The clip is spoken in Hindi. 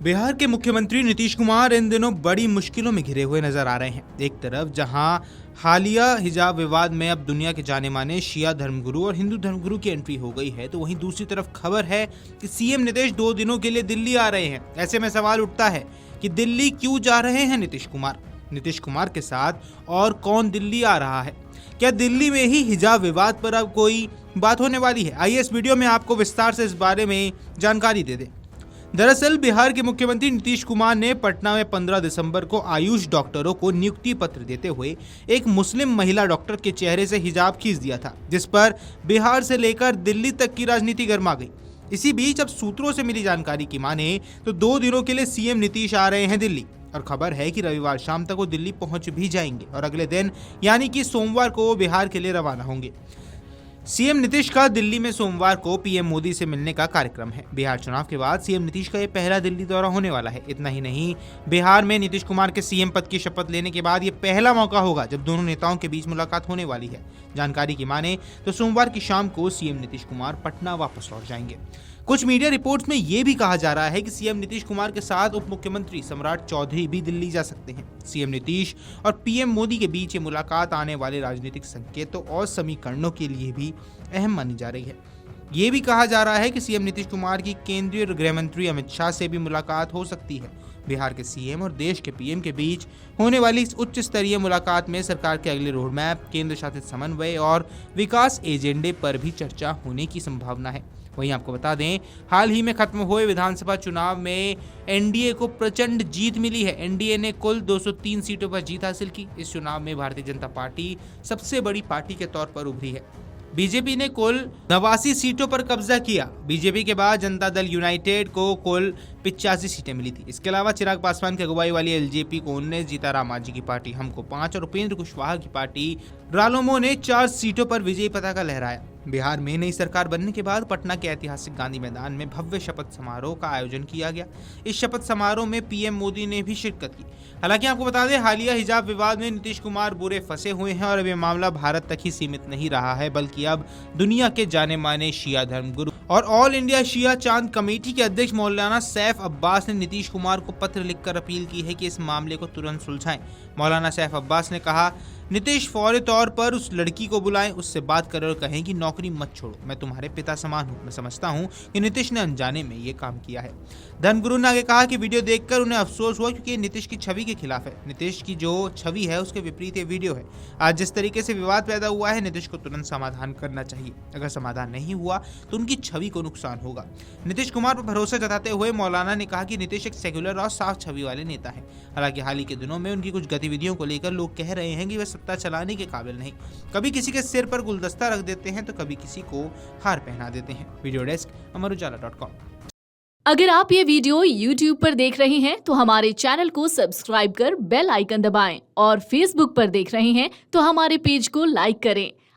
बिहार के मुख्यमंत्री नीतीश कुमार इन दिनों बड़ी मुश्किलों में घिरे हुए नजर आ रहे हैं। एक तरफ जहां हालिया हिजाब विवाद में अब दुनिया के जाने माने शिया धर्मगुरु और हिंदू धर्मगुरु की एंट्री हो गई है, तो वहीं दूसरी तरफ खबर है कि सीएम नीतीश 2 दिनों के लिए दिल्ली आ रहे हैं। ऐसे में सवाल उठता है कि दिल्ली क्यों जा रहे हैं नीतीश कुमार? नीतीश कुमार के साथ और कौन दिल्ली आ रहा है? क्या दिल्ली में ही हिजाब विवाद पर अब कोई बात होने वाली है? आइए इस वीडियो में आपको विस्तार से इस बारे में जानकारी दे दें। दरअसल बिहार के मुख्यमंत्री नीतीश कुमार ने पटना में 15 दिसंबर को आयुष डॉक्टरों को नियुक्ति पत्र देते हुए एक मुस्लिम महिला डॉक्टर के चेहरे से हिजाब खींच दिया था, जिस पर बिहार से लेकर दिल्ली तक की राजनीति गर्मा गई। इसी बीच अब सूत्रों से मिली जानकारी की माने तो 2 दिनों के लिए सीएम नीतीश आ रहे हैं दिल्ली, और खबर है कि रविवार शाम तक वो दिल्ली पहुंच भी जाएंगे और अगले दिन यानी कि सोमवार को वो बिहार के लिए रवाना होंगे। सीएम नीतीश का दिल्ली में सोमवार को पीएम मोदी से मिलने का कार्यक्रम है। बिहार चुनाव के बाद सीएम नीतीश का ये पहला दिल्ली दौरा होने वाला है। इतना ही नहीं, बिहार में नीतीश कुमार के सीएम पद की शपथ लेने के बाद ये पहला मौका होगा जब दोनों नेताओं के बीच मुलाकात होने वाली है। जानकारी की माने तो सोमवार की शाम को सीएम नीतीश कुमार पटना वापस लौट जाएंगे। कुछ मीडिया रिपोर्ट्स में ये भी कहा जा रहा है कि सीएम नीतीश कुमार के साथ उप मुख्यमंत्री सम्राट चौधरी भी दिल्ली जा सकते हैं। सीएम नीतीश और पीएम मोदी के बीच ये मुलाकात आने वाले राजनीतिक संकेतों और समीकरणों के लिए भी अहम मानी जा रही है। ये भी कहा जा रहा है कि सीएम नीतीश कुमार की केंद्रीय गृह मंत्री अमित शाह से भी मुलाकात हो सकती है। बिहार के सीएम और देश के पीएम के बीच होने वाली इस उच्च स्तरीय मुलाकात में सरकार के अगले रोड मैप, केंद्र शासित समन्वय और विकास एजेंडे पर भी चर्चा होने की संभावना है। वहीं आपको बता दें, हाल ही में खत्म हुए विधानसभा चुनाव में एनडीए को प्रचंड जीत मिली है। एनडीए ने कुल 203 सीटों पर जीत हासिल की। इस चुनाव में भारतीय जनता पार्टी सबसे बड़ी पार्टी के तौर पर उभरी है। बीजेपी ने कुल 89 सीटों पर कब्जा किया। बीजेपी के बाद जनता दल यूनाइटेड को कुल 85 सीटें मिली थी। इसके अलावा चिराग पासवान की अगुवाई वाली एलजेपी को 19, जीताराम मांझी की पार्टी हमको 5 और उपेंद्र कुशवाहा की पार्टी रालोमो ने 4 सीटों पर विजयी पताका लहराया। बिहार में नई सरकार बनने के बाद पटना के ऐतिहासिक गांधी मैदान में भव्य शपथ समारोह का आयोजन किया गया। इस शपथ समारोह में पीएम मोदी ने भी शिरकत की। हालांकि आपको बता दें, हालिया हिजाब विवाद में नीतीश कुमार बुरे फंसे हुए हैं और अब ये मामला भारत तक ही सीमित नहीं रहा है, बल्कि अब दुनिया के जाने माने शिया धर्मगुरु और ऑल इंडिया शिया चांद कमेटी के अध्यक्ष मौलाना सैफ अब्बास ने नीतीश कुमार को पत्र लिखकर अपील की है कि इस मामले को तुरंत सुलझाएं। मौलाना सैफ अब्बास ने कहा, नीतीश फौरी तौर पर उस लड़की को बुलाएं, उससे बात करें और कहें कि नौकरी मत छोड़ो, मैं तुम्हारे पिता समान हूं। मैं समझता हूं कि नीतीश ने अनजाने में ये काम किया है। धर्मगुरु ने आगे कहा कि वीडियो देखकर उन्हें अफसोस हुआ क्योंकि नीतीश की छवि के खिलाफ है। नीतीश की जो छवि है उसके विपरीत ये वीडियो है। आज जिस तरीके से विवाद पैदा हुआ है, नीतीश को तुरंत समाधान करना चाहिए। अगर समाधान नहीं हुआ तो उनकी छवि को नुकसान होगा। नीतीश कुमार पर भरोसा जताते हुए मौलाना ने कहा कि नीतीश एक सेक्युलर और साफ छवि वाले नेता है। हालांकि हाल ही के दिनों में उनकी कुछ गतिविधियों को लेकर लोग कह रहे हैं कि वे सत्ता चलाने के काबिल नहीं। कभी किसी के सिर पर गुलदस्ता रख देते हैं तो कभी किसी को हार पहना देते हैं। वीडियो डेस्क अमरुजाला.com। अगर आप ये वीडियो YouTube पर देख रहे हैं तो हमारे चैनल को सब्सक्राइब कर बेल आइकन दबाएं, और Facebook पर देख रहे हैं तो हमारे पेज को लाइक करें।